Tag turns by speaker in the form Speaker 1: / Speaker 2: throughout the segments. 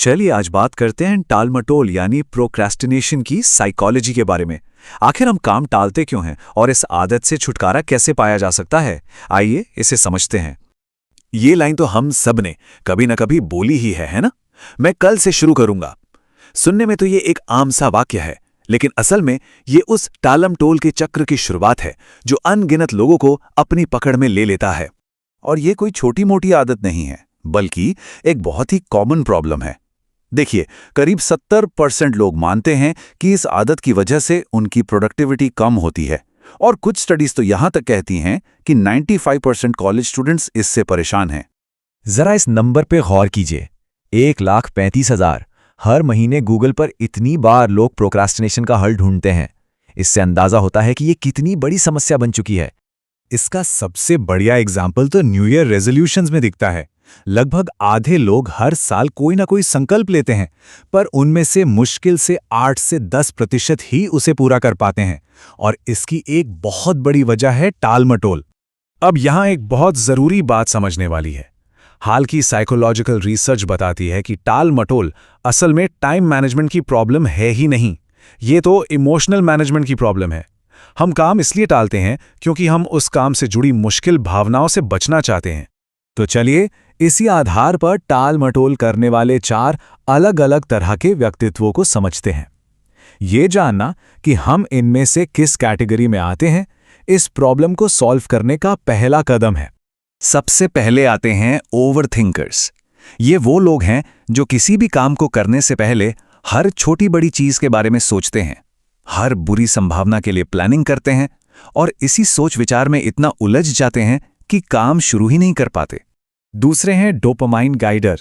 Speaker 1: चलिए आज बात करते हैं टालमटोल यानी प्रोक्रेस्टिनेशन की साइकोलॉजी के बारे में। आखिर हम काम टालते क्यों हैं और इस आदत से छुटकारा कैसे पाया जा सकता है, आइए इसे समझते हैं। ये लाइन तो हम सब ने कभी न कभी बोली ही है ना? मैं कल से शुरू करूंगा। सुनने में तो ये एक आम सा वाक्य है, लेकिन असल में ये उस टालमटोल के चक्र की शुरुआत है जो अनगिनत लोगों को अपनी पकड़ में ले लेता है। और ये कोई छोटी मोटी आदत नहीं है, बल्कि एक बहुत ही कॉमन प्रॉब्लम है। देखिए, करीब 70% लोग मानते हैं कि इस आदत की वजह से उनकी प्रोडक्टिविटी कम होती है, और कुछ स्टडीज तो यहां तक कहती हैं कि 95% कॉलेज स्टूडेंट्स इससे परेशान हैं।
Speaker 2: जरा इस नंबर पे गौर कीजिए, 1,35,000। हर महीने गूगल पर इतनी बार लोग प्रोक्रास्टिनेशन का हल ढूंढते हैं। इससे अंदाजा होता है कि ये कितनी बड़ी समस्या बन चुकी है।
Speaker 3: इसका सबसे बढ़िया एग्जाम्पल तो न्यू ईयर रेजोल्यूशंस में दिखता है। लगभग आधे लोग हर साल कोई ना कोई संकल्प लेते हैं, पर उनमें से मुश्किल से 8 से 10% ही उसे पूरा कर पाते हैं, और इसकी एक बहुत बड़ी वजह है टालमटोल। अब यहां एक बहुत जरूरी बात समझने वाली है। हाल की साइकोलॉजिकल रिसर्च बताती है कि टालमटोल असल में टाइम मैनेजमेंट की प्रॉब्लम है ही नहीं, ये तो इमोशनल मैनेजमेंट की प्रॉब्लम है। हम काम इसलिए टालते हैं क्योंकि हम उस काम से जुड़ी मुश्किल भावनाओं से बचना चाहते हैं।
Speaker 2: तो चलिए इसी आधार पर टालमटोल करने वाले 4 अलग अलग तरह के व्यक्तित्वों को समझते हैं। ये जानना कि हम इनमें से किस कैटेगरी में आते हैं, इस प्रॉब्लम को सॉल्व करने का पहला कदम है।
Speaker 1: सबसे पहले आते हैं ओवरथिंकर्स। ये वो लोग हैं जो किसी भी काम को करने से पहले हर छोटी बड़ी चीज के बारे में सोचते हैं, हर बुरी संभावना के लिए प्लानिंग करते हैं, और इसी सोच विचार में इतना उलझ जाते हैं कि काम शुरू ही नहीं कर पाते।
Speaker 2: दूसरे हैं डोपामाइन गाइडर।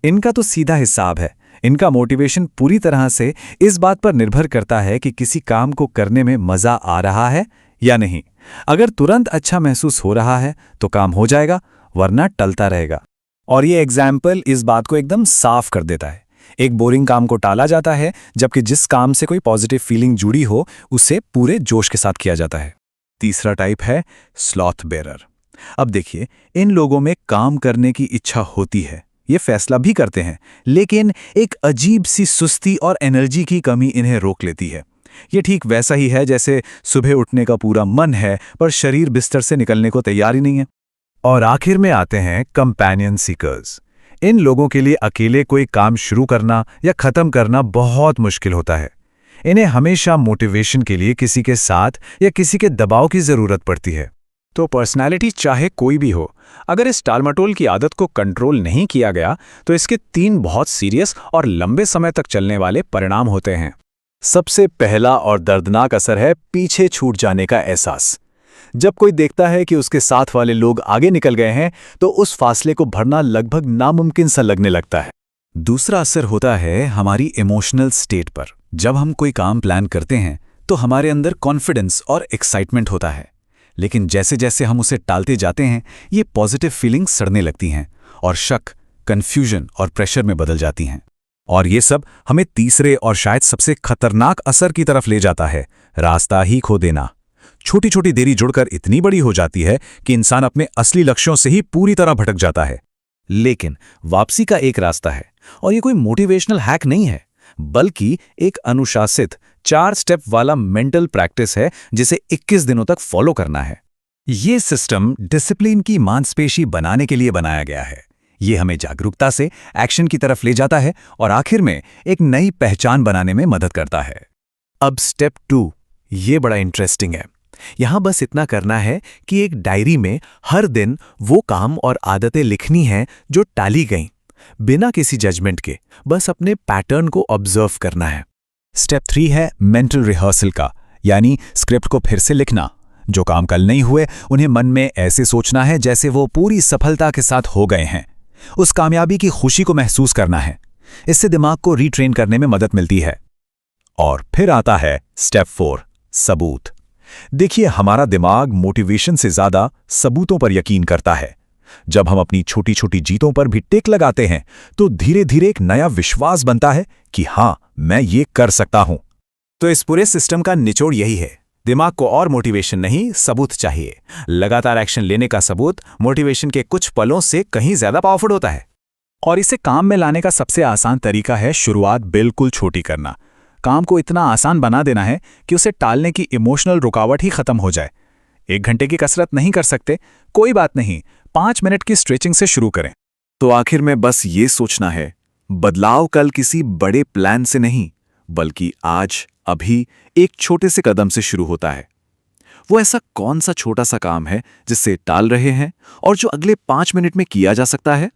Speaker 2: इनका तो सीधा हिसाब है। इनका मोटिवेशन पूरी तरह से इस बात पर निर्भर करता है कि किसी काम को करने में मजा आ रहा है या नहीं। अगर तुरंत अच्छा महसूस हो रहा है तो काम हो जाएगा, वरना टलता रहेगा। और ये एग्जाम्पल इस बात को एकदम साफ कर देता है। एक बोरिंग काम को टाला जाता है, जबकि जिस काम से कोई पॉजिटिव फीलिंग जुड़ी हो उसे पूरे जोश के साथ किया जाता है।
Speaker 1: तीसरा टाइप है स्लॉथ बेरर। अब देखिए, इन लोगों में काम करने की इच्छा होती है, ये फैसला भी करते हैं, लेकिन एक अजीब सी सुस्ती और एनर्जी की कमी इन्हें रोक लेती है। ये ठीक वैसा ही है जैसे सुबह उठने का पूरा मन है, पर शरीर बिस्तर से निकलने को तैयार ही नहीं है।
Speaker 3: और आखिर में आते हैं कंपेनियन सीकर्स। इन लोगों के लिए अकेले कोई काम शुरू करना या खत्म करना बहुत मुश्किल होता है। इन्हें हमेशा मोटिवेशन के लिए किसी के साथ या किसी के दबाव की जरूरत पड़ती है।
Speaker 4: तो पर्सनैलिटी चाहे कोई भी हो, अगर इस टालमटोल की आदत को कंट्रोल नहीं किया गया तो इसके 3 बहुत सीरियस और लंबे समय तक चलने वाले परिणाम होते हैं।
Speaker 2: सबसे पहला और दर्दनाक असर है पीछे छूट जाने का एहसास। जब कोई देखता है कि उसके साथ वाले लोग आगे निकल गए हैं, तो उस फासले को भरना लगभग नामुमकिन सा लगने लगता है।
Speaker 1: दूसरा असर होता है हमारी इमोशनल स्टेट पर। जब हम कोई काम प्लान करते हैं तो हमारे अंदर कॉन्फिडेंस और एक्साइटमेंट होता है, लेकिन जैसे जैसे हम उसे टालते जाते हैं, ये पॉजिटिव फीलिंग्स सड़ने लगती हैं और शक, कंफ्यूजन और प्रेशर में बदल जाती हैं।
Speaker 3: और ये सब हमें तीसरे और शायद सबसे खतरनाक असर की तरफ ले जाता है, रास्ता ही खो देना। छोटी छोटी देरी जुड़कर इतनी बड़ी हो जाती है कि इंसान अपने असली लक्ष्यों से ही पूरी तरह भटक जाता है।
Speaker 1: लेकिन वापसी का एक रास्ता है, और ये कोई मोटिवेशनल हैक नहीं है, बल्कि एक अनुशासित 4 स्टेप वाला मेंटल प्रैक्टिस है जिसे 21 दिनों तक फॉलो करना है।
Speaker 3: ये सिस्टम डिसिप्लिन की मांसपेशी बनाने के लिए बनाया गया है। ये हमें जागरूकता से एक्शन की तरफ ले जाता है और आखिर में एक नई पहचान बनाने में मदद करता है।
Speaker 2: अब स्टेप 2, ये बड़ा इंटरेस्टिंग है। यहां बस इतना करना है कि एक डायरी में हर दिन वो काम और आदतें लिखनी हैं जो टाली गईं, बिना किसी जजमेंट के। बस अपने पैटर्न को ऑब्जर्व करना है।
Speaker 3: स्टेप 3 है मेंटल रिहर्सल का, यानी स्क्रिप्ट को फिर से लिखना। जो काम कल नहीं हुए उन्हें मन में ऐसे सोचना है जैसे वो पूरी सफलता के साथ हो गए हैं। उस कामयाबी की खुशी को महसूस करना है। इससे दिमाग को रीट्रेन करने में मदद मिलती है। और फिर आता है स्टेप 4, सबूत। देखिए, हमारा दिमाग मोटिवेशन से ज्यादा सबूतों पर यकीन करता है। जब हम अपनी छोटी छोटी जीतों पर भी टिक लगाते हैं तो धीरे धीरे एक नया विश्वास बनता है कि हां, मैं ये कर सकता हूं।
Speaker 2: तो इस पूरे सिस्टम का निचोड़ यही है, दिमाग को और मोटिवेशन नहीं, सबूत चाहिए। लगातार एक्शन लेने का सबूत मोटिवेशन के कुछ पलों से कहीं ज्यादा पावरफुल होता है। और इसे काम में लाने का सबसे आसान तरीका है शुरुआत बिल्कुल छोटी करना। काम को इतना आसान बना देना है कि उसे टालने की इमोशनल रुकावट ही खत्म हो जाए। 1 घंटे की कसरत नहीं कर सकते, कोई बात नहीं, 5 मिनट की स्ट्रेचिंग से शुरू करें।
Speaker 1: तो आखिर में बस ये सोचना है, बदलाव कल किसी बड़े प्लान से नहीं, बल्कि आज, अभी एक छोटे से कदम से शुरू होता है। वो ऐसा कौन सा छोटा सा काम है जिससे टाल रहे हैं और जो अगले 5 मिनट में किया जा सकता है?